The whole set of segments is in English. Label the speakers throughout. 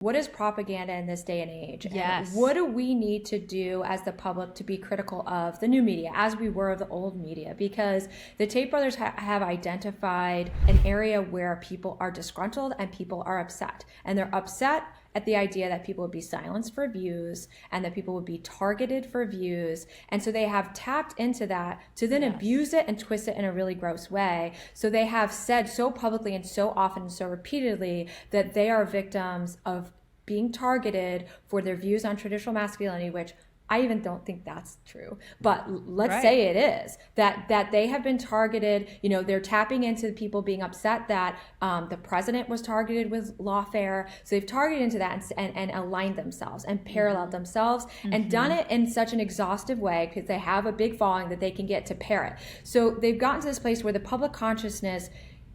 Speaker 1: what is propaganda in this day and age?
Speaker 2: Yes.
Speaker 1: And what do we need to do as the public to be critical of the new media as we were of the old media? Because the Tate brothers have identified an area where people are disgruntled and people are upset. And they're upset at the idea that people would be silenced for views and that people would be targeted for views. And so they have tapped into that to then abuse it and twist it in a really gross way. So they have said so publicly and so often and so repeatedly that they are victims of being targeted for their views on traditional masculinity, which I even don't think that's true, but let's say it is, that they have been targeted. They're tapping into people being upset that the president was targeted with lawfare. So they've targeted into that and aligned themselves and paralleled themselves and done it in such an exhaustive way because they have a big following that they can get to parrot. So they've gotten to this place where the public consciousness,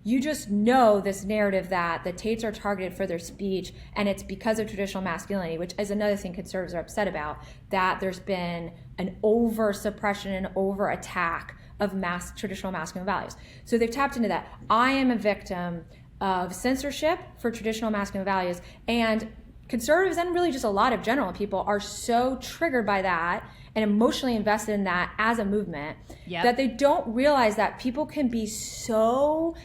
Speaker 1: you just know this narrative that the Tates are targeted for their speech, and it's because of traditional masculinity, which is another thing conservatives are upset about, that there's been an over-suppression and over-attack of traditional masculine values. So they've tapped into that. I am a victim of censorship for traditional masculine values, and conservatives and really just a lot of general people are so triggered by that and emotionally invested in that as a movement that they don't realize that people can be so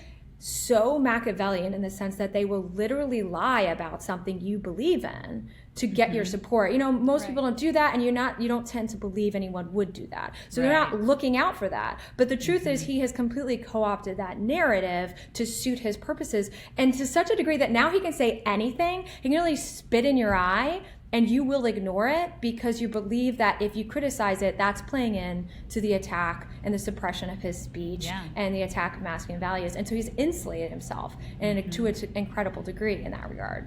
Speaker 1: Machiavellian in the sense that they will literally lie about something you believe in to get your support. Most people don't do that, and you don't tend to believe anyone would do that. So they're not looking out for that. But the truth is he has completely co-opted that narrative to suit his purposes, and to such a degree that now he can say anything. He can really spit in your eye and you will ignore it because you believe that if you criticize it, that's playing in to the attack and the suppression of his speech and the attack of masculine values. And so he's insulated himself to an incredible degree in that regard.